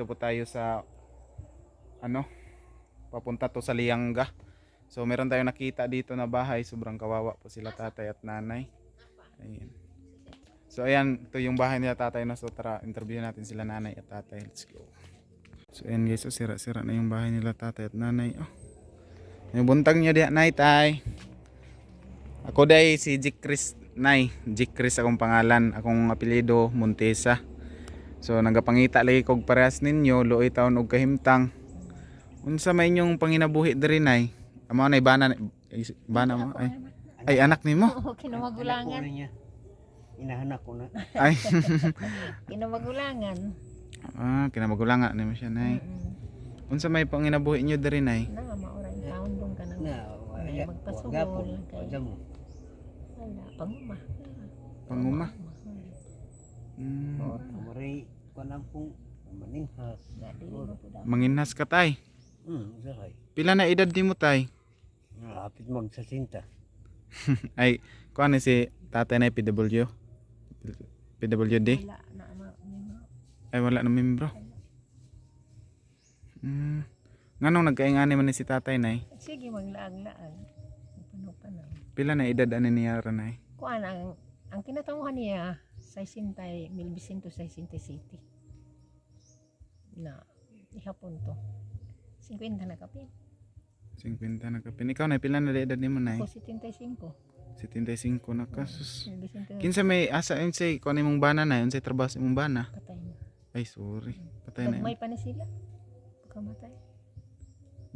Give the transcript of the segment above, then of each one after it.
po tayo sa papunta to sa Lianga. So meron tayong nakita dito na bahay, sobrang kawawa po sila tatay at nanay. Ayan. So ayan, ito yung bahay nila tatay na, so tara interview natin sila nanay at tatay. Let's go. So ayan guys, so sira-sira na yung bahay nila tatay at nanay. Yung buntag niya diha nay tay. Ako day si Jick Chris nay. Jick Chris akong pangalan, akong apelyido Montesa. So nagapangita lagi kog parehas ninyo, luoy taon og kahimtang. Unsa may inyong panginabuhi diri nay? Amo nay bana mo ay anak nimo. Oo, kinamagulangan. Inahanak ko na. Ay. Kinamagulangan. Kinamagulangan nimo siya nay. Unsa may panginabuhi niyo diri nay? Na maoray taon dong ka nang Na, magpasugol kay. mo. Wala panguma. Panguma. Maray ko nang pong maninghas. Manginhas ka tay. Sahay. Pila na edad nimo tay? Hapit magsasinta. Ay, kuan ni si tatay na PW. PWD. Wala na Ay wala na membro. Nganong nagkaingani man ni si tatay nay? sige maglaag-laag. Panaw-panaw. Pila na edad ani niya ranay? Kuan ang kinatawhan niya 1967 na ihapon to 50 na kapin 50 na kapin. Ikaw na pila na edad nimo nay? ako 75 75 na ka. Sus. 19 Kinsa may asa unsay kuan imong bana nay? Unsay trabaho sa imong bana? patay na Ay sorry. Patay na. may pa na sila pagkamatay.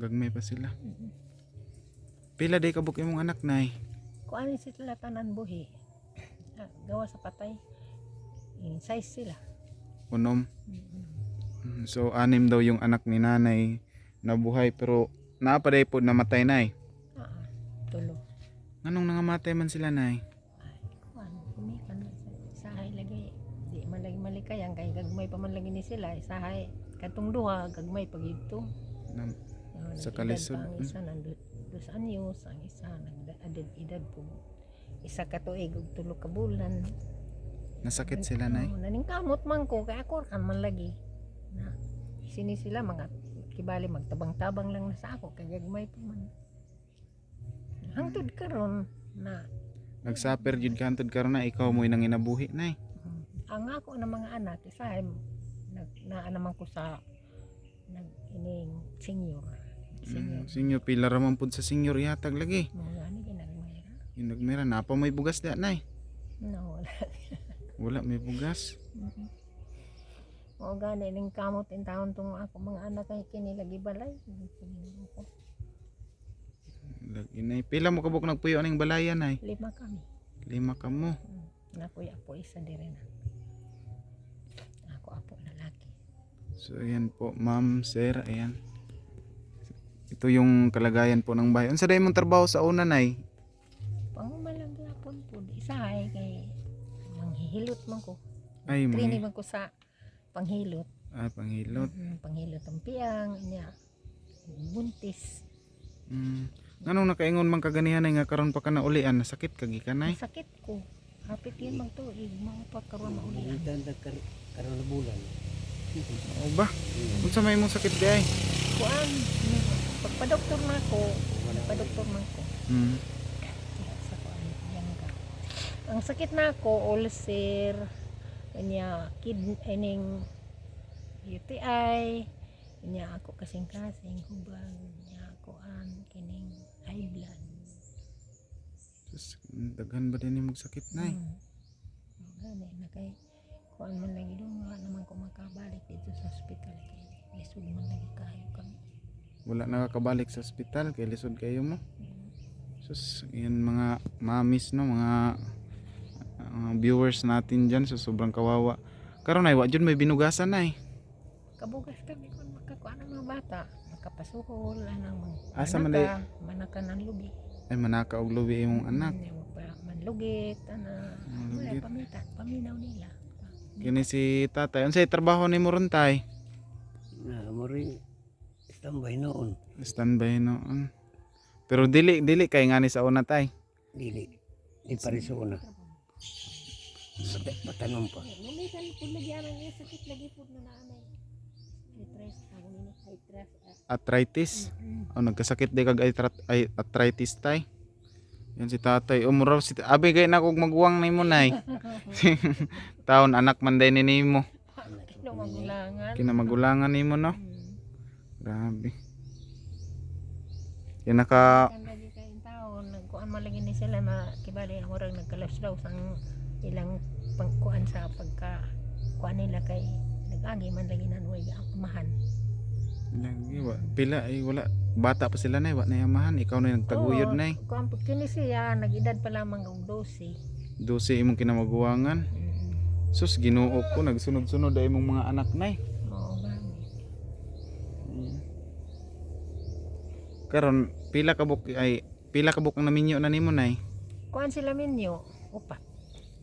Gagmay pa sila. Pila day kabuk imong anak nay? Kuan sila tanan buhi gawa sa patay size sila. Unom. So anim daw yung anak ni nanay na buhay, pero naapaday po namatay nay. Tulo. Anong nangamatay man sila nay? Ay, kuan kumikan sahay lagi di man lagi malikayan kay gagmay pa man lagi ni sila sahay katong duha gagmay pag ito. Sa kalisod. Ang isa nandun 2 anyos, ang isa nag-edad po isa ka tuig ug 3 ka bulan. Nasakit sila nay? Naningkamot man ko kay ako kan man lagi na sini sila mga kibali magtabang-tabang lang na sa ako kay gagmay pa man. Hangtod karon na Nagsaper jud ka hantod karon na ikaw mo'y nanginabuhi nay. ang ako na mga anak isa ay naa naman ko sa ining senior. Senior pila ra man pud sa senior ihatag lagi. Mga gani ginagmayra. Inagmira na pa may bugas da nay. No, wala. Wala may bugas. Mga gani ning kamot in taon tong ako mga anak kay kini lagi balay. Lagi nay. Pila mo kabuk nagpuyo aning balayan nay? 5 kami. 5 ka mo. Nakuya po isa dire na. Ako apo lalaki. So ayan po ma'am, sir, ayan. Ito yung kalagayan po ng bahay. Unsa day mong trabaho sa una nay? Pangumalang gapon po isa ay kay manghihilot man ko. Ay Training man ko sa panghilot. panghilot. Panghilot ang piyang niya. Buntis. Nganong nakaingon man kaganihan ay nga karon pa ka na ulian, nasakit kag ikanay? Sakit ko. Hapit yun magtuig, mga pagkaroon maulian. Magdanda karon na bulan. O ba? Unsa may imong sakit di ay? Kuan, pagpa-doktor na ako, pagpa-doktor na ako. Sa kuan, yan ka. Ang sakit na ako, ulcer, kanya ining UTI, kanya ako kasing-kasing, hubag, kanya kuan, kining high blood. Sus, daghan ba din imong sakit nay? Gani na kay kuan man lagi doon wala naman ko makabalik dito sa ospital kay lisod man lagi kayo kami. Wala nakakabalik sa ospital kay lisod kayo mo. Sus, yan mga mamis no, mga viewers natin diyan, so sobrang kawawa. Karon ay wa jud may binugasan nay. Kabugas kami kung makakuan ang mga bata, makapasuhol anang mga Asa man day manaka ng lubi. ay manaka og lubi imong anak. Manlugit ana. Wala pamita, paminaw nila. Kini si tatay, unsay trabaho nimo ron tay? Mori tambay noon. Standby noon. Pero dili kay ngani sa una tay. Dili. Di parisona. Patanong pa. Namitan po lagi anang sakit lagi po na naanay. arthritis. Nagkasakit di kag arthritis tay. Yan si tatay. Umuraw si abi kay na kog magwang nimo nay. Taon anak man day ni nimo. Kino magulangan. Kinamagulangan nimo no. Mm. Grabe. Yan naka Kan lagi kay taon nagkuan man lagi ni sila na kibali ang orang nagkalas daw sang ilang pangkuan sa pagka kuan nila kay nagagi man lagi nan way amahan. lagi pila ay wala bata pa sila nay wa na yamahan ikaw na nagtaguyod nay. Kuan pud kini siya nag-edad pa lamang og 12. 12 imong kinamaguwangan. Sus Ginoo ko nagsunod-sunod ay imong mga anak nay. Oo gani. Karon pila ka buk ang naminyo na nimo nay. Kuan sila minyo upat.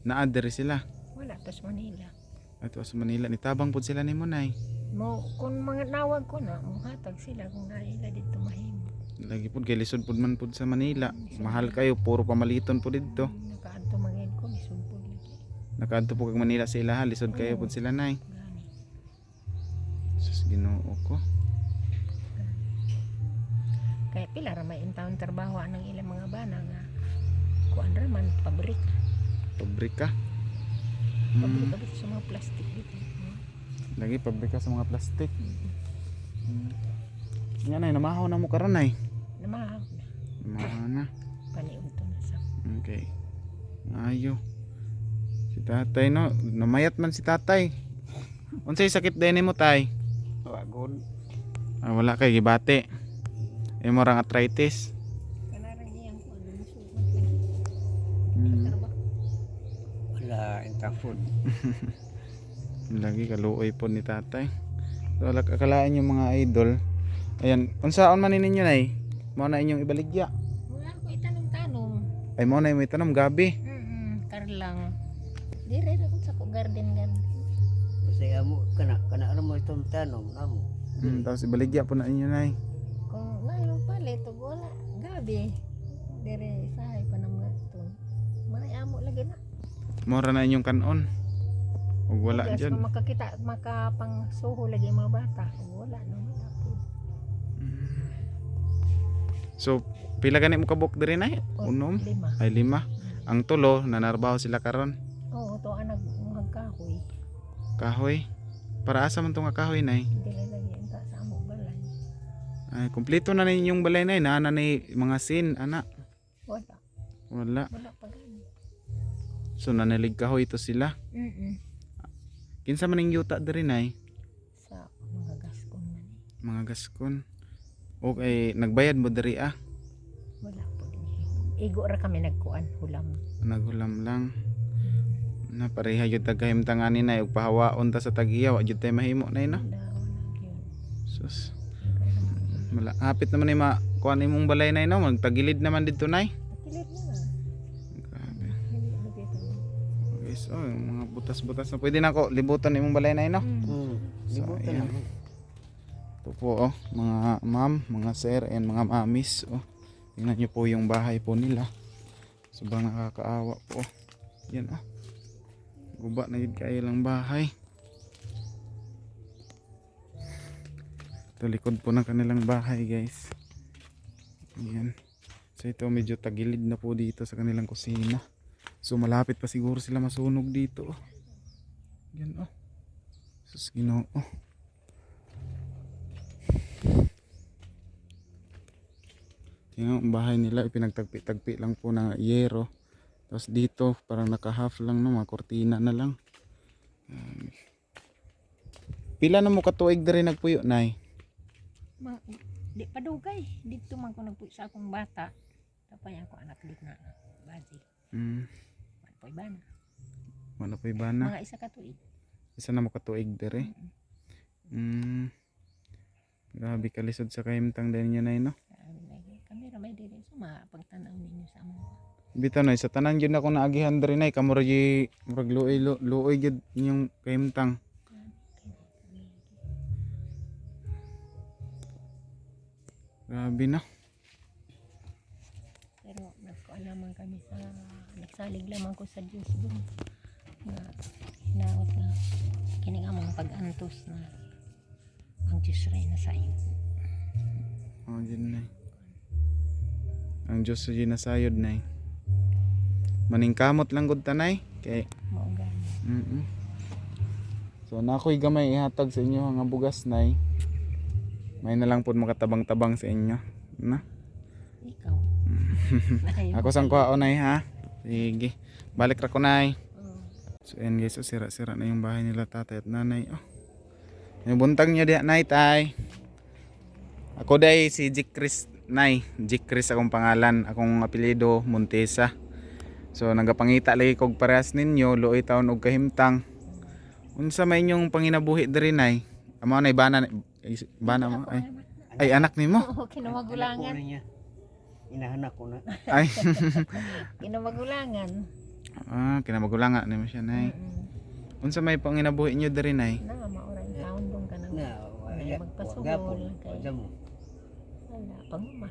Naa diri sila. Wala to sa Manila. Ato sa Manila nitabang pud sila nimo nay. Mo kung mga nawag ko na muhatag sila kung naila dito mahimo. Lagi pud kay lisod pud man pud sa Manila. Mahal kayo puro pamaliton pud didto. Nakaadto mangin ko lisod pud lagi. Nakaadto po kag Manila sa ilaha lisod kayo pud sila nay. Gani. Sus Ginoo ko. Kaya pila ra may intawon trabaho ng ilang mga bana nga kuan ra man pabrika. Pabrika. Pabrika ba sa mga plastic dito. Lagi pabrika sa mga plastic. Nga nay namahaw na mo karon nay. Namahaw na. Namahaw na. Paniudto na sa. Okay. Ayo. Si tatay no, namayat man si tatay. Unsay sakit din mo tay? Wagod. Wala kay gibate. Imo rang arthritis. Kanarang iyang kuan sumat lagi. Mm. Trabaho. Wala intang food. Lagi kaluoy po ni tatay. So akalaan yung mga idol. Ayan, unsaon man ninyo nay? Mao na inyong ibaligya. Wala ko itanong-tanong. Ay mao na may tanom gabi. Karlang. Dire ra ko sa ko garden. Kasi amo kana alam mo itong tanom amo. Tapos ibaligya po na inyo nay. Kung ngayon palit og wala gabi. Dire sahay pa na mga ito. Manay amo lagi na. Mora na inyong kanon. Ug wala Yes, dyan. kung makakita makapang suho lagi ang mga bata. Kung wala no wala po. So pila gani mo kabuk diri nay? Unom? 5. Ay 5. Ang tulo nanarbaho sila karon. Oo, to anak magkahoy. Kahoy. Para asa man tong nga kahoy nay? Dire lagi enta sa amo balay. Ay kumpleto na ninyong balay nay na ni mga sin ana. Wala. Wala. Wala pa gani. So nanalig kahoy to sila. Kinsa man ning yuta diri nay? Sa mga gaskon man eh. Mga gaskon. Okay, nagbayad mo diri ah. Wala po din. Igo ra kami nagkuan hulam. Naghulam lang. Na pareha jud tagahimtangan ni nay ug pahawaon ta sa tag-iya wa jud tay mahimo nay no. Wala yun. Sus. Hapit naman ni kuan imong balay nay no, magtagilid naman didto nay. Kilid na. Grabe. Hindi na dito. Okay, so yung mga butas-butas na pwede na ko libutan imong balay nay no. So, Libutan ayan. amo. Ito po mga ma'am, mga sir, and mga mamis. Tingnan nyo po yung bahay po nila. Sobrang nakakaawa po. Yan guba na yun kayo lang bahay. Ito likod po ng kanilang bahay guys. Yan. So ito medyo tagilid na po dito sa kanilang kusina. So malapit pa siguro sila masunog dito. Yan Sus Ginoo. Yung bahay nila ipinagtagpi-tagpi lang po ng yero. Tapos dito parang naka-half lang no, mga kortina na lang. Pila na mo katuig diri nagpuyo nay? Di pa dugay. Dito man ko nagpuyo sa akong bata. Tapay ako anak dit na. Bazi. Manpoy bana. Wala pa iba na. Mga isa ka tuig. Isa na mo katuig diri. Grabe kalisod sa kahimtang din niya nay no. Kami ramay diri so mapagtanaw ninyo sa amo. Bitaw nay sa tanan gyud ako naagihan diri nay kamo ra gyud murag luoy gyud inyong kahimtang. Grabe na. Pero nagkualaman kami sa nagsalig lamang ko sa Diyos doon. Na hinaot na kining among pag-antos na ang Diyos ray na sa iyo. Mao jud nay. Ang Diyos sa ginasayod nay. Maningkamot lang gud tanay kay Mao gani. So nakoy gamay ihatag sa inyo nga bugas nay. May na lang pud makatabang-tabang sa inyo. Na? Ikaw. Ay, Ako sang kuhaon nay ha. Sige. Balik ra ko nay. oh. So ayan guys, so, sira-sira na yung bahay nila tatay at nanay. Oh. Yung buntag niya diha nay tay. Ako day si Jick Chris nay. Jick Chris akong pangalan, akong apelyido Montesa. So nagapangita lagi kog parehas ninyo, luoy taon og kahimtang. Unsa may inyong panginabuhi diri nay? Amo nay bana mo ay anak nimo. Oo, kinamagulangan. niya. Inahanak ko na. Ay. Kinamagulangan. Kinamagulangan nimo siya nay. Unsa may panginabuhi niyo diri nay? Na, maura yung taon doon ka nang Na, wala. magpasugol. Wagapon. Kay, Wala mo. wala, panguma.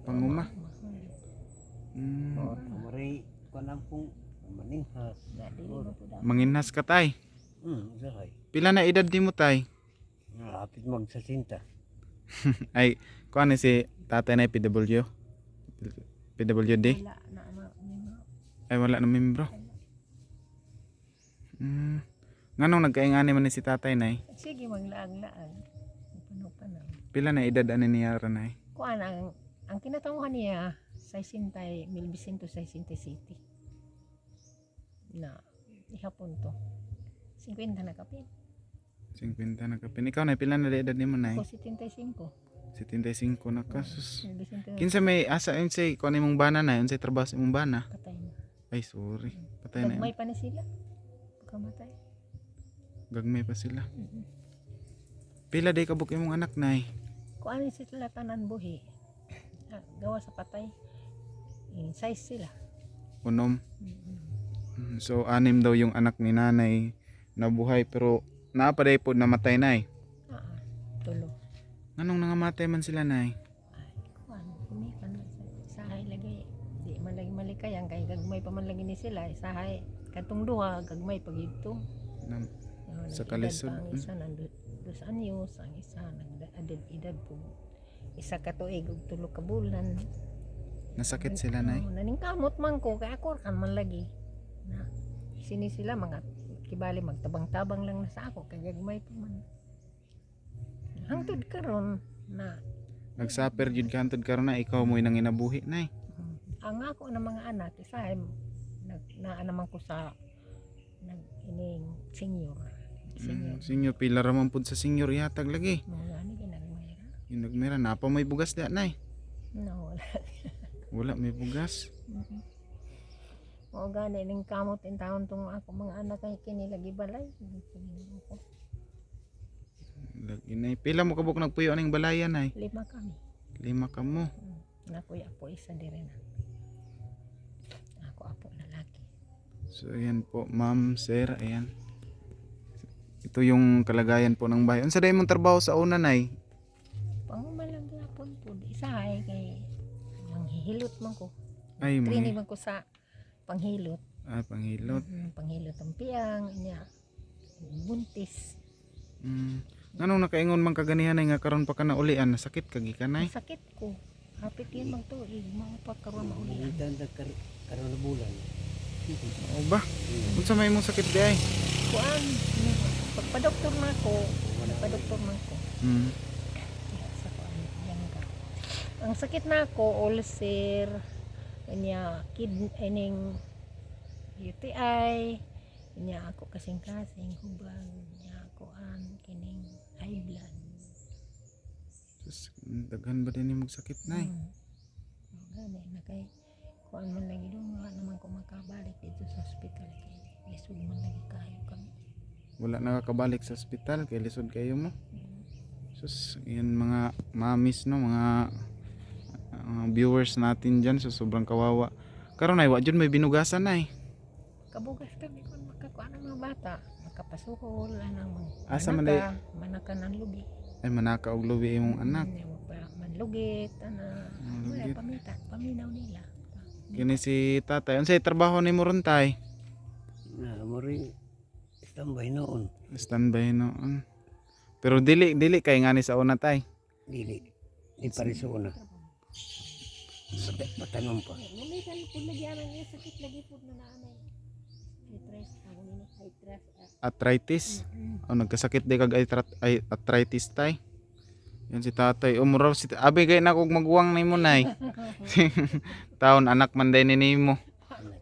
Panguma. Mm. Oo, Maray ko na pong maninghas. dili mo po dapat. Manginhas ka tay. Usahay. Pila na edad nimo tay? Hapit magsasinta. Ay, kuan ni si tatay na PW. PWD. Wala na, Ay wala na membro. Nganong nagkaingani man ni si tatay nay? sige, maglaag-laag. Panaw-panaw. Pila na edad ani niya ra nay? Kuan ang kinatanguhan niya sa 1967 na ihapon to 50 na kapin 50 na kapin. Ikaw nay pila na edad nimo nay? ako 75 75 na ka. Sus. 75 Kinsa may asa unsay kuan imong bana nay? Unsay trabaho sa imong bana? patay na Ay sorry. Patay na. may pa ni sila pagkamatay. Gagmay pa sila. Pila day kabuk imong anak nay? Kuan ni sila tanan buhi gawa sa patay size sila. Unom. So anim daw yung anak ni nanay nabuhay pero naa pa day pod namatay nay. Tulo. Nganong nangamatay man sila nay? Ay, kuan kumikan sa sahay lagi di man lagi malikayan kay gagmay pa man lagi ni sila sahay katong duha gagmay pagito. Nam- Sa Nag-edad kalisod. pa ang isa nang 2 anyos, ang isa nag-edad po isa ka tuig ug 3 ka bulan. Nasakit sila nay. Naningkamot man ko kay ako kan man lagi na sini sila mga kibali magtabang-tabang lang na sa ako kay gagmay pa man. Hangtod karon na Nagsaper jud ka hantod karon na ikaw mo'y nanginabuhi nay. ang ako na mga anak isa ay naa naman ko sa ining senior. Senior pila ra man pud sa senior ihatag lagi. Mga gani ginagmayra. Yung nagmira na pa may bugas da nay. No, wala. Wala may bugas. Mga gani ning kamot in taon tong ako mga anak kay kini lagi balay. Lagi nay. Pila mo kabuk nagpuyo ning balayan nay? 5 kami. 5 ka mo. Nakuya po isa dire na. Ako apo lalaki. So ayan po ma'am, sir, ayan. Ito yung kalagayan po ng bahay. Unsa day mong trabaho sa una nay? Pangumalang gyapon po isa ay kay ang hihilot man ko. Ay Training mga man ko sa panghilot. panghilot. Panghilot ang piyang niya. Buntis. Nganong nakaingon man kaganihan nay nga karon pa ka na ulian, nasakit ka gikan nay? Sakit ko. Hapit yun magtuig. Mga pagkaroon maulian. Magtanda karon na bulan. O ba? Unsa may imong sakit di ay? Kuan. Pagpa-doktor na ako. Pagpa-doktor na ako. Sa kuan. Yan ka. Ang sakit na ako, ulcer, kanya ining UTI, kanya ako kasing-kasing, hubag, kanya ako kining high blood. Sus, daghan ba din imong sakit nay? Gani na kay kuan man lagi doon nga naman ko makabalik dito sa ospital kay lisod man lagi kayo kami. Wala nakakabalik sa ospital kay lisod kayo mo. Sus, yan mga mamis no, mga viewers natin dyan, so sobrang kawawa. Karon ay wa jud may binugasan nay. Kabugas kami kung makakuha ng mga bata, makapasukol, anang Asa man day? manaka ng lubi. Ay manaka og lubi imong anak. Manlugit, wala Lugit. paminaw nila. Kini si tatay. Unsay trabaho nimo ron tay? Mo rin tambay noon. Standby noon. Pero dili kay ngani sa una tay. Dili. Ipariso na. Patanong pa. Lumikan po lagi anak niya sakit lagi po na naanay. Arthritis, ako nini arthritis. Arthritis. Oh, nagkasakit di kag arthritis tay. Yan si tatay. Umuraw si abi kay na kog magwang nimo nay. Taon anak man day ni nimo.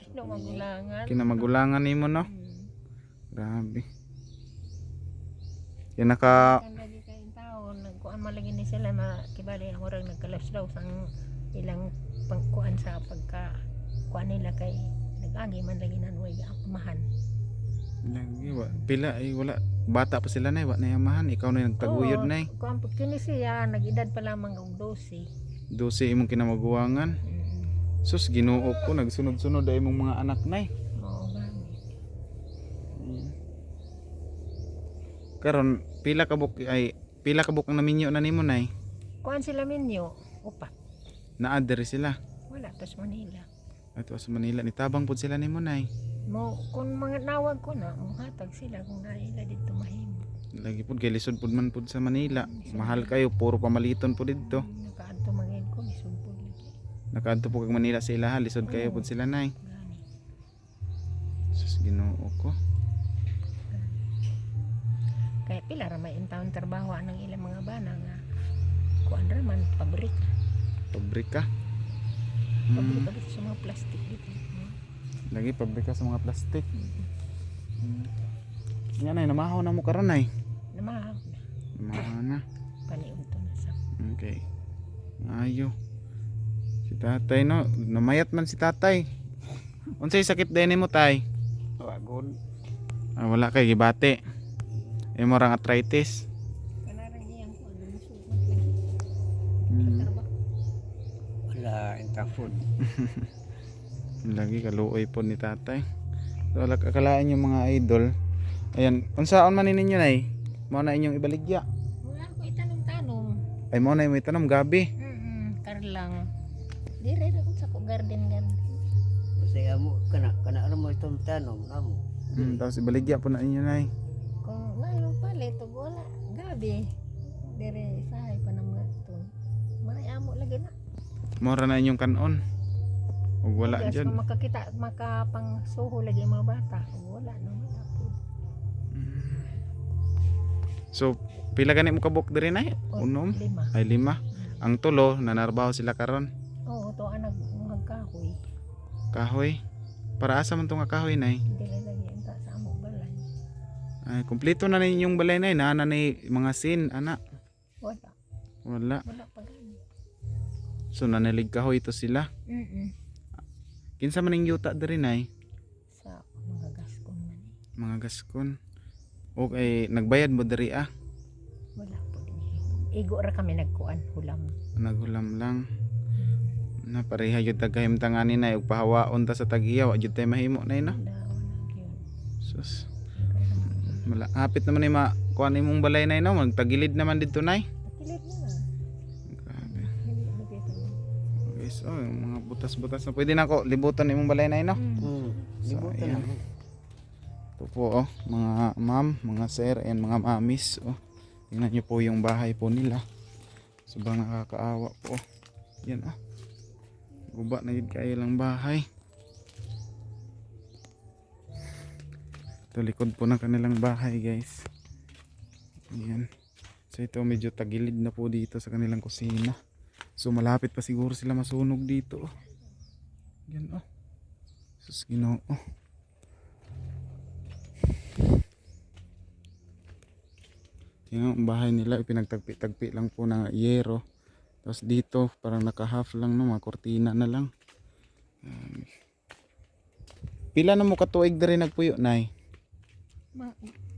Kino magulangan. Kinamagulangan nimo no. Grabe. Yan Kan lagi kay taon nagkuan man lagi ni sila na kibali ang orang nagkalasdaw sang ilang pangkuan sa pagka kuan nila kay nag-agi man lagi nanuway amahan. lagi pila ay wala bata pa sila nay wa na yamahan ikaw na nagtaguyod nay. Kuan pud kini siya nag-edad pa lamang og 12. 12 imong kinamaguwangan. Sus Ginoo ko nagsunod-sunod ay imong mga anak nay. Mao gani. Karon pila ka buk ang naminyo na nimo nay. Kuan sila minyo, upat. Naa diri sila. Wala pa sa Manila. Ato sa Manila nitabang pud sila nimo nay. Mo kung mga nawag ko na, muhatag sila kung naila dito mahimo. Lagi pud kay lisod pud man pud sa Manila. Mahal kayo puro pamaliton pud didto. Nakaadto mangin ko misumpod lagi. Nakaadto po kag Manila sa ilaha lisod kayo pud sila nay. Gani. Sus Ginoo ko. Kaya pila ra may intawon trabaho ng ilang mga bana nga kuan ra man pabrika. Pabrika. Pabrika dito sa mga plastic dito. Lagi pabrika sa mga plastic. Nga nay namahaw na mo karon nay. Namahaw na. Namahaw na. Paniunto na sa. Okay. Ayo. Si tatay no, namayat man si tatay. Unsay sakit din mo tay? Wagod. Ah, wala kay gibate. Imo rang arthritis. Kanarang iyang ko ano musugot lagi. Trabaho. Wala intang food. Lagi kaluoy po ni tatay. So akalaan yung mga idol. Ayan, unsaon man ninyo nay? Mao na inyong ibaligya. Wala ko itanong-tanong. Ay mao na may tanom gabi. Karlang. Dire ra ko sa ko garden. Kasi amo kana alam mo itong tanom namo. Tapos ibaligya po na inyo nay. Kung ngayon palit og wala gabi. Dire sahay pa na mga ito. May amo lagi na. Mora na inyong kanon. Ug wala Yes, dyan. kung makakita makapang suho lagi ang mga bata. Kung wala no wala po. So pila gani mo kabuk diri nay? Unom? 5. Ay 5. Ang tulo nanarbaho sila karon. Oo, to anag magkahoy. Kahoy. Para asa man tong kahoy nay? Dire lagi enta sa amo balay. Ay kumpleto na ninyong balay nay na ni mga sin ana. Wala. Wala. Wala pa gani. So nanalig kahoy to sila. Kinsa man ning yuta diri nay? Sa mga gaskon man eh. Mga gaskon. Okay, nagbayad mo diri ah. Wala po din. Igo ra kami nagkuan hulam. Naghulam lang. Na pareha jud tagahimtangan ni nay ug pahawaon ta sa tag-iya wa jud tay mahimo nay no. Wala yun. Sus. Hapit naman ni kuan imong balay nay no, magtagilid naman didto nay. Kilid na. Grabe. Hindi dito. Okay, so yung mga butas-butas na pwede na ko libutan imong balay nay no. So, Libutan ayan. na. Ito po oh, mga ma'am, mga sir, and mga mamis oh. Tingnan niyo po yung bahay po nila. Sobrang nakakaawa po. Yan oh. Guba na yun kayo lang bahay. Ito likod po ng kanilang bahay guys. Ayan. So ito medyo tagilid na po dito sa kanilang kusina. So malapit pa siguro sila masunog dito oh. Yan oh. Sus Ginoo oh. Yung bahay nila pinagtagpi-tagpi lang po ng yero. Tapos dito parang naka-half lang no, mga kortina na lang. Pila na mo katuig diri nagpuyo nay?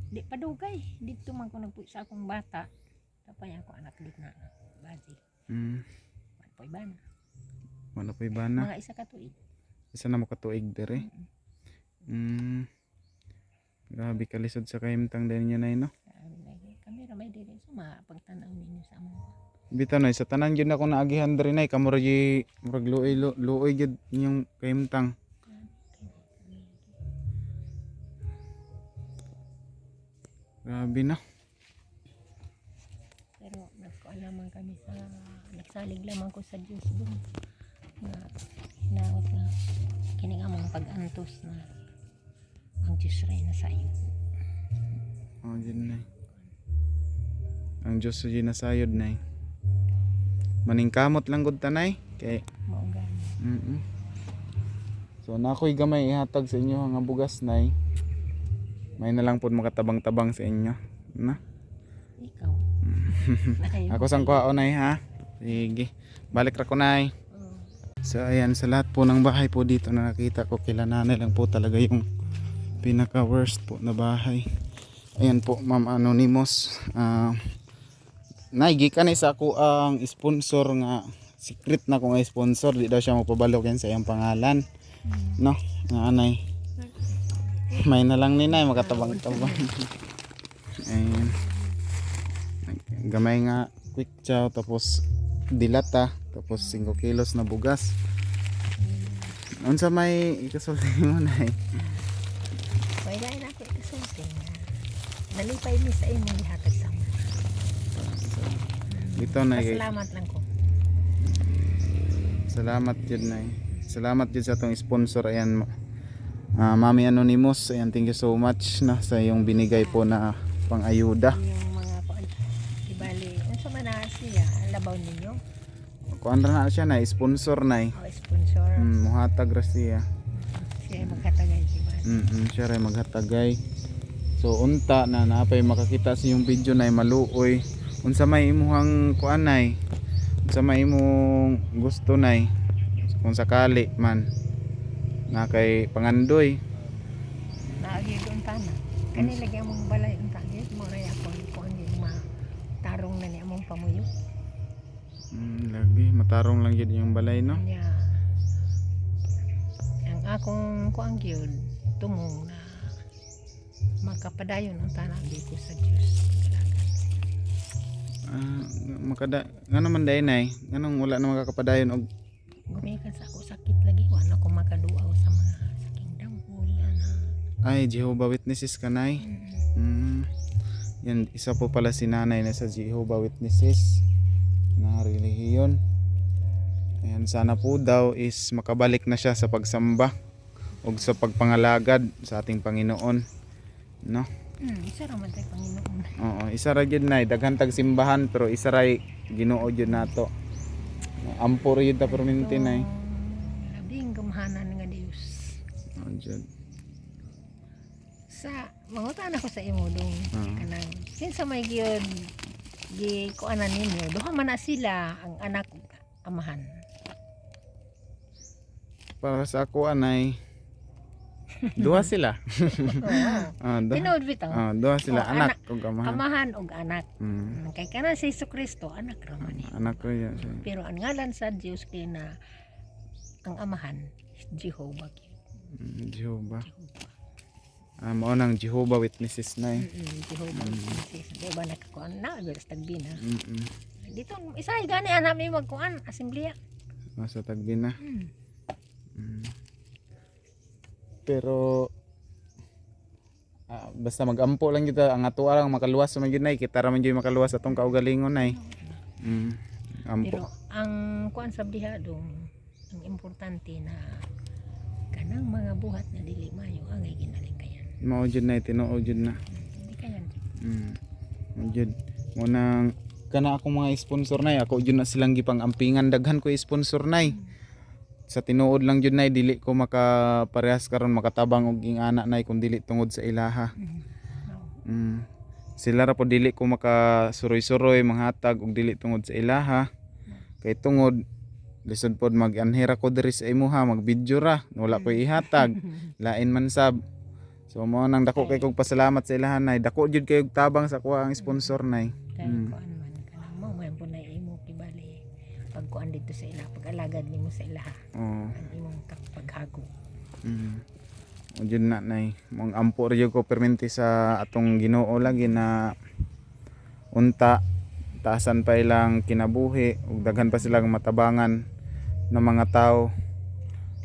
Di pa dugay. Dito man ko nagpuyo sa akong bata. Tapay ako anak dit na baji. Manpoy bana. Wala pa ibana. Mga isa ka tuig. Isa na mo katuig diri. Grabe kalisod sa kahimtang din niya nay no. Kami ramay diri sa mapagtanaw ninyo sa amo. Bitaw nay sa tanan gyud ako naagihan diri nay kamo ra gyud murag luoy gyud inyong kahimtang. Grabe na. Pero nagkaalaman kami sa nagsalig lamang ko sa Diyos doon na hinaot na kining among pag-antos na ang Diyos ray na sa iyo. Oh, yun na. Ang Diyos yun nasayod na. Maningkamot lang gud tanay kay Mao gani. So na ako'y gamay ihatag sa inyo nga bugas nay. May na lang pud makatabang-tabang sa inyo. Na. Ikaw. Ay, Ako sang kuhaon nay ha. Sige. Balik ra ko nay. So ayan, sa lahat po ng bahay po dito na nakita ko, kila nanay lang po talaga yung pinaka worst po na bahay. Ayan po, Ma'am Anonymous. Naigikan sa ako ang sponsor nga secret na kung ay sponsor, di daw siya magpabalo yan sa iyang pangalan. No, nga anay. May na lang ni nay makatabang-tabang. Ayan. Gamay nga quick chow, tapos dilata, tapos 5 kilos na bugas. Unsa may ikasulti mo nay? may lain ako ikasulti nga nalipay mi sa imong gihatag sa mo. Dito nay. Salamat lang ko. Salamat yun nay. Salamat yun sa atong sponsor. Ayan, Mami Anonymous. Ayan, thank you so much na sa yung binigay po na pang-ayuda. Yung mga ibali, unsa man na siya labaw ninyo? Kuan ra na siya na sponsor nay. O sponsor. Muhatag ra siya. Siya ay maghatagay ibali. Siya ray maghatagay. So unta na napay makakita sa yung video nay maluoy. Unsa may imuhang kuan nay? Unsa may imong gusto nay? Kung sakali man na kay pangandoy. Naagi doon tana. Kani lagi among balay unta gyud mo ray ako kuan gyud tarong na ni among pamuyo. Lagi matarong lang yun yung balay no. Nya ang akong kuan gyud tumong na makapadayon ang tanan dito sa Dios. Makada ngano man day nay, nganong wala na makakapadayon og Gumikan sa ako sakit lagi wala ko makaduaw sa mga saking dangkol ana. ay Jehovah Witnesses kanay. Yan isa po pala si nanay na sa Jehovah Witnesses na relihiyon. Ayan, sana po daw is makabalik na siya sa pagsamba o sa pagpangalagad sa ating Panginoon, no? Isa ra man tay Panginoon. Oo, isa ra gyud nay, daghan tag simbahan pero isa ra Ginoo gyud nato. Ampo ra gyud ta permanente nay. Labing gamahanan nga Dios. Oh, gyud. Sa mangutan ako sa imo dong kanang sinsa may gyud gi kuanan ninyo duha man na sila ang anak ug amahan. Para sa ako anay duha sila. Tinood bitaw. Duha sila, Oh, anak ug amahan. Amahan ug anak. Kay kana si Jesucristo anak ra man ni. Anak ko yan siya. Pero ang ngalan sa Dios kay na ang amahan Jehovah. Jehovah. Mao nang Jehovah Witnesses na Jehovah. Di ba nakakuan na beres tagbina. Dito isa gani ana may magkuan asembleya. Nasa tagbi na. Pero basta magampo lang kita ang ato lang makaluwas sa mga ginay kita ra man gyud makaluwas atong kaugalingon nay. Ampo. Pero ang kuan sa dihadong ang importante na kanang mga buhat na dili mayo angay ginaling kayan. Mao jud nay tinuod jud na. Hindi kayan. Mao jud mo nang kana akong mga sponsor nay ako jud na silang gipang ampingan daghan ko sponsor nay. Sa tinuod lang jud nay dili ko makaparehas karon makatabang og ing anak nay kun dili tungod sa ilaha. Sila ra po dili ko makasuroy-suroy manghatag og dili tungod sa ilaha. Kay tungod lisod pod mag-anhera ko diri sa imuha mag-video ra wala ko ihatag lain man sab. So mo nang dako kay kog pasalamat sa ilahan nay dako jud kay og tabang sa kuha ang sponsor nay. Kaya kuan man kanang mo man po na imo kibali pagkuan dito sa ilaha pag-alagad nimo sa ilaha. Ang imong paghago. O dyan na nay mong ampo rin ko perminti sa atong Ginoo lagi na unta taasan pa ilang kinabuhi ug daghan pa silang matabangan ng mga tao.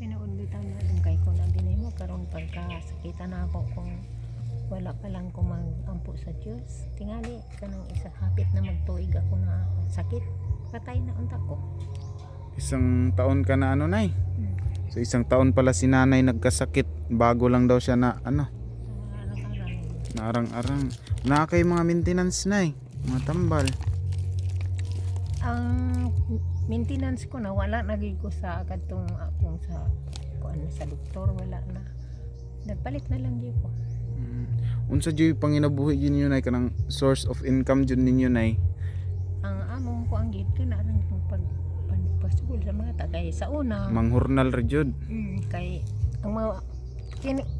Tinuod bitaw na dong kay ko na dinimo karon pagkasakita na ako kung wala pa lang ko mag-ampo sa Dios tingali kanang isa hapit na magtuig ako na sakit. Patay na unta ko. Isang taon ka na ano nay. Hmm. So isang taon pala si nanay nagkasakit. Bago lang daw siya na ano, Arang-arang. naarang-arang. Na kay mga maintenance nay, mga tambal. Ang maintenance ko na wala nagig ko sa kadtong akong sa kuan sa doktor, wala na. Nagpalit na lang gyud ko. Unsa jud panginabuhi yun yun nay kanang source of income jud ninyo nay? Ang among ko ang gid kana rin kung pagpasugol sa mga tagay sa una. Manghurnal ra jud. Kay ang mga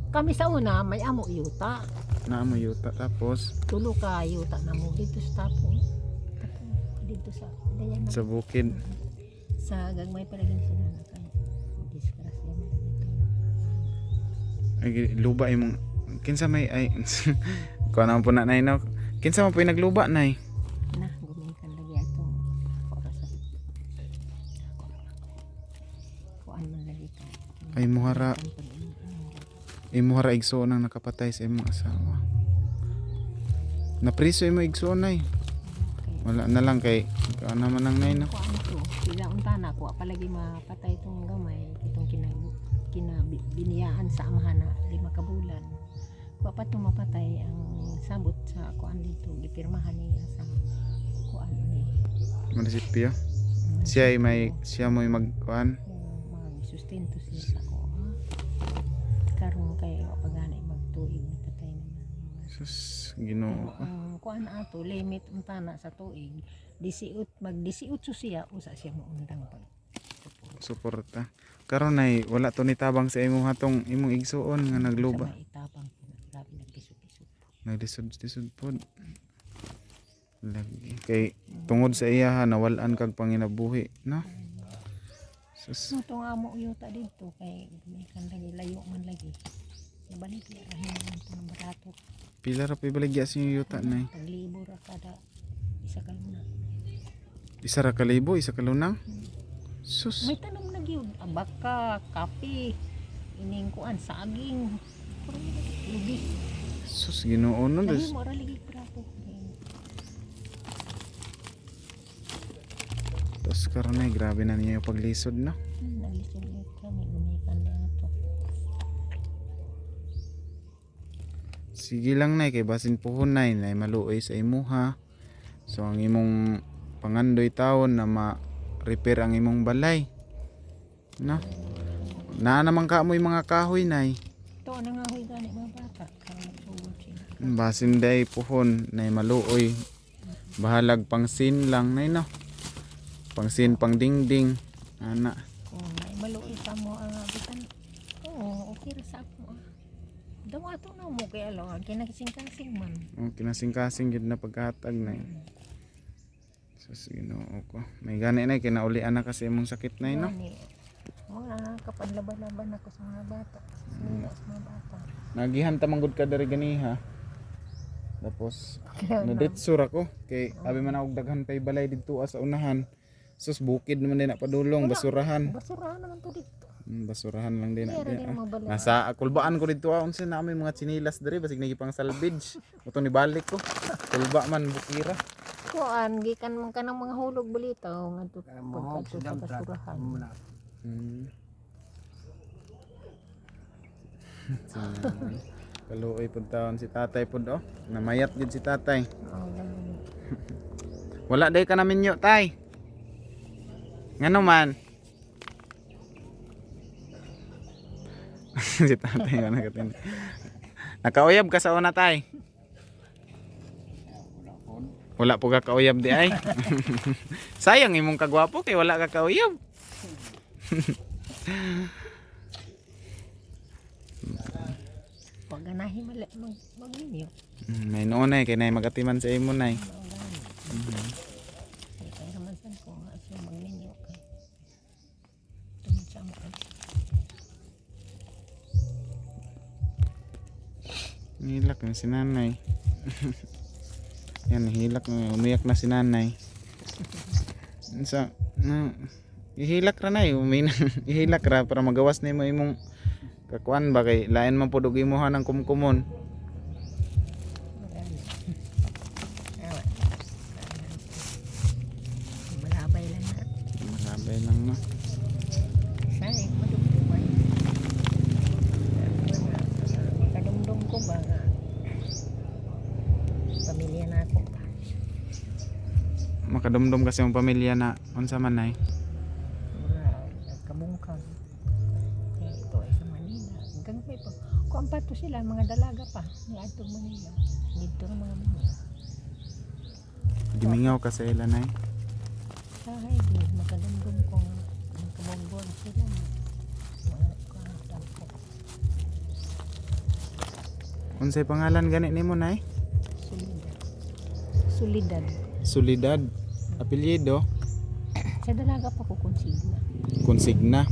kami sa una may amo yuta. Na mo yuta tapos Tulo ka yuta na mo dito sa tapo. Dito sa dayan sa bukid. sa gagmay palagin sila na kay disgrasya mo dito. Ay luba imong kinsa may ay ko na po na nay no. Kinsa man po yung nagluba nay? Na gumikan lagi atong orasan. Kuan man lagi ka. Ay muhara imuhara igsoon ang nakapatay sa imong asawa. Napriso imo igsoon nay. Wala na lang kay ano naman ang nay no. Kuan to. Sila unta na ko palagi mapatay tong gamay kitong kinabiniyaan sa amahan na 5 ka bulan. Wa pa to mapatay ang sabot sa kuan dito gipirmahan niya sa kuan ni Munisipyo. Siya ay may siya mo magkuan. mag-sustento siya sa ko ha. Karon kay wa pa gani magtuig na patay naman. Sus Ginoo ko. Ang kuan ato limit unta na sa tuig 18 mag-18 siya usa siya maundang pag Suporta. Karon nay wala to nitabang sa imong hatong imong igsuon nga nagluba. sa maitapang grabe nagpisod-pisod. Nagdisod-disod pod. Lagi kay tungod sa iya nawalan kag panginabuhi, no? Sus. No tong amo yuta dito kay gumikan lagi layo man lagi. Nabalik ya rahin man to ng barato. Pila ra pay baligya sa inyo yuta nay? Taglibo ra kada isa ka luna. Isa ra ka libo, isa ka lunang. Sus. May tanom na gyud abaka, kape, ining kuan saging. Lubi. Sus Ginoo no. Dali mo ra lagi barato. Tapos karon nay grabe na niya yung paglisod, no? Naglisod kami gumikan lang ato. Sige lang nay kay basin puhon nay maluoy sa imuha. So ang imong pangandoy taon na ma-repair ang imong balay. No? Na naman ka mo yung mga kahoy nay. Ito na nga huy gani mga bata. Karon magsugod sila. Basin day puhon nay maluoy. Bahalag pangsin lang nay no. Pangsin pang dingding. Ana. Kung may maluoy sa mo ang bitan. Oo, okay ra sa ako. Daw ato na mo kay alang kinakasing-kasing man. Oh, kinasing-kasing gid na pagkahatag nay. Sus Ginoo ko. May gani nay kinaulian na kasi imong sakit nay no. Wala kapanlaban-laban ako sa mga bata. Sinila sa mga bata. Nagihan ta manggod ka diri ganiha. Tapos naditsura ko kay abi man og daghan pay balay didto sa unahan. Sus bukid naman din na padulong basurahan. Basurahan naman to dito. Basurahan lang din na. Meron din mga balay. Nasa kulbaan ko dito unsa na may mga chinilas diri basig nagipang salvage. Moto ni balik ko. Kulba man bukira. Kuan gikan man kanang mga hulog bulitaw ngadto Mo pagkadto sa basurahan. muna. Kaluoy pud taon si tatay pud oh. Namayat gid si tatay. Oh, ganun. Wala day ka namin nyo tay. Ngano man? Si tatay nga nagatin. Nakauyab ka sa una tay. Wala po ka kauyab di ay. Sayang imong kagwapo kay wala ka kauyab. Pag ganahi magninyo. May noon ay kay nay magatiman sa imo nay. Kaya naman san ko nga siya magninyo kay. Tuman siya mo. Hilak na si nanay. Yan, hilak na. Umiyak na si nanay. Sa, ihilak ra na ihilak ra para magawas na imong kakuan ba kay lain man po dugi mo ng kumkumon. nakadumdum kasi yung pamilya na unsa man nay. Kabungkag. Eh, ito ay sa Manila. Hanggang pa ito. Kung pa to sila, mga dalaga pa. Ni Adto Manila. Dito ng mga Manila. Gimingaw ka sa ila nay. Sahay din, makadumdum kong kabungkag sila. Mga dako. Unsay pangalan gani nimo nay? Solidad. Solidad. Solidad. Apelyido Sa dalaga pa ko konsigna. Consigna.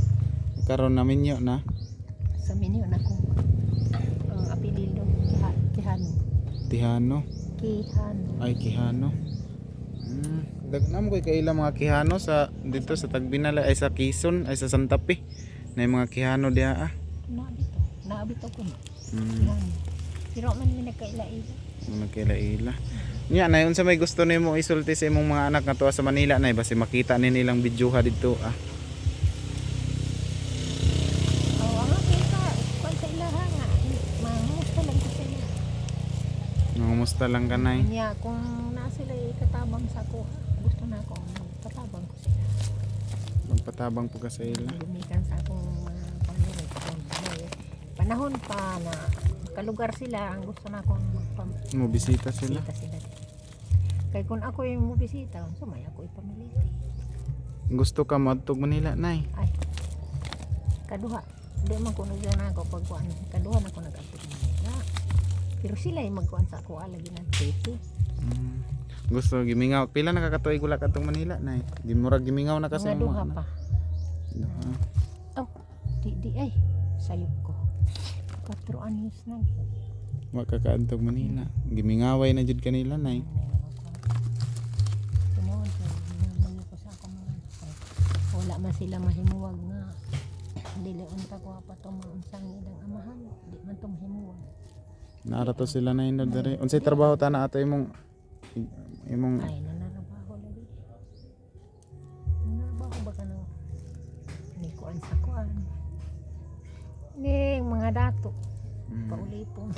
Karon namin yo na. Sa minyo na ko. Ang apelido Kihano. Tihano. Kihano. Ay Kihano. Dagnam ko kaila mga Kihano sa dito sa Tagbinala ay sa Quezon ay sa Santa Fe. Na mga Kihano diha ah. Naabito. Naabito ko. Mm. Kihano. Pero man mi nagkaila-ila. Nagkaila-ila. Nya na unsa may gusto nimo isulti sa imong mga anak nga tuwa sa Manila nay basi makita ni nilang videoha dito ah. Oh, ang kita. Kung sa ilaha nga. Mamusta lang ko sila. Nangumusta lang ka nay. Kanya kung na sila katabang sa ko, gusto na ako katabang ko sila. Magpatabang po ka sa ila. Gumikan sa akong mga pamilya. Panahon pa na kalugar sila, ang gusto na akong Mo bisita sila. magpamisita sila. Kaya kung ako yung mubisita, sumay ako ipamiliti. Gusto ka moadtog Manila nay. Ay, kaduha. Hindi man ko na ako pagkuhan. Kaduha na ako nag-apit Manila. Pero sila yung magkuhan sa ako alagi ng city. Gusto gimingaw. Pila nakakatuig wala ka tong Manila nay. Gimurag gimingaw na kasi Mga duha pa. Duha. Oh, di ay. Sayop ko. 4 anyos na. Wa ka kaadtog Manila. Gimingaway na jud kanila nay. Tinawag ko. Nanayo ko sa akong mga anak. Wala man sila mahimuwag nga. Dili unta ko pa ito maunsang ilang amahan. Di man ito mahimuwag. Naara to sila na indod dere. Unsay trabaho ta na ato imong Ay, nanarabaho lagi. Nanarabaho ba ka na? Ni kuan sa kuan. Ni mga dato. Paulipon.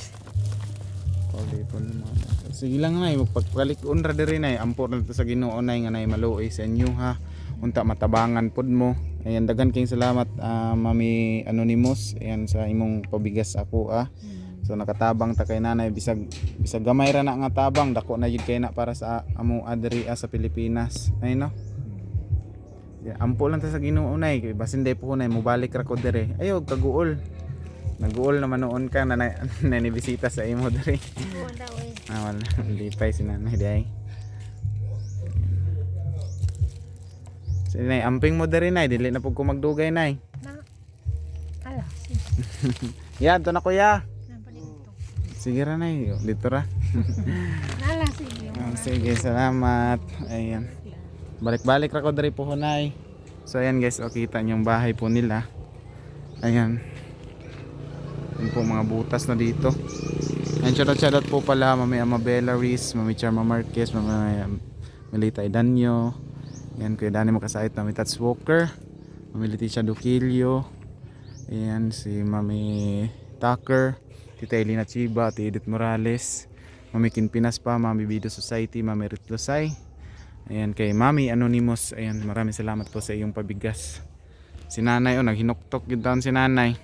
Paulipon mo. Sige lang nay, magpagpalikon ra diri nay. Ampor na to sa Ginoo nay nga nay maluoy sa inyo ha. Unta matabangan pod mo. Ayan dagan king salamat Mami Anonymous. Ayan sa imong pabigas ako ah. So nakatabang ta kay nanay bisag gamay ra na nga tabang dako na yun kay na para sa amo adri sa Pilipinas. Ay no. Ampo lang ta sa Ginoo nay kay basin day po nay mobalik ra ko dire. Ayo kaguol. Naguol naman noon ka na nanibisita sa imo dire. Kuan daw eh. Wala lipay si nanay day. Sige nay amping mo dire nay dili na pud ko magdugay nay. Na. Ala, sige. Yan to na kuya. Napalinto. Sige ra nay dito ra. Ala, sige. Sige, salamat. Ayan. Balik-balik ra ko diri po hunay. So ayan guys, kita niyo yung bahay po nila. Ayan. Yan po mga butas na dito. Ayan, shoutout po pala Mami Amabella Riz, Mami Charma Marquez, Mami Melita Idanyo. Ayan, Kuya Danny Makasait, Mami Tats Walker, Mami Leticia Duquilio. Ayan, si Mami Tucker, Tita Elena Chiba, Tita Edith Morales, Mami Kinpinas pa, Mami Bido Society, Mami Rit Losay. Ayan, kay Mami Anonymous. Ayan, maraming salamat po sa iyong pabigas. Si nanay, naghinuktok yun taon si nanay.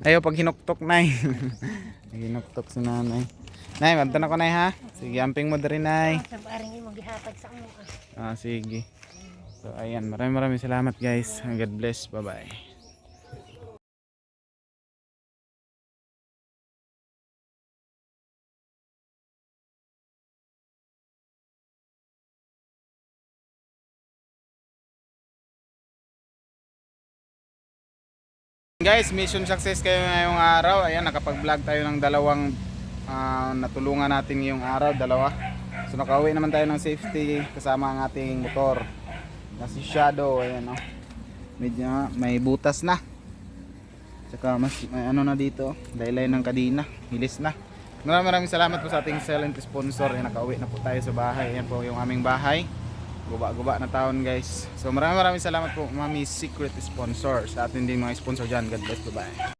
Ayaw pag hinuktok nay. Hinuktok si nanay. Nay, manta na ko nay ha. Sige, amping mo diri nay. Sa baring imong gihatag sa amo. Sige. So ayan, maraming salamat guys. God bless. Bye-bye. Guys, mission success kayo ngayong araw. Ayan, nakapag-vlog tayo ng dalawang natulungan natin ngayong araw, dalawa. So nakauwi naman tayo ng safety kasama ang ating motor. Na si Shadow, ayan oh. Medyo may butas na. Tsaka mas may ano na dito, laylay ng kadina, hilis na. Maraming salamat po sa ating silent sponsor. Ayan, nakauwi na po tayo sa bahay. Ayan po yung aming bahay. Guba-guba na taon guys. So maraming salamat po Mami Secret Sponsor sa atin din mga sponsor dyan. God bless, bye bye.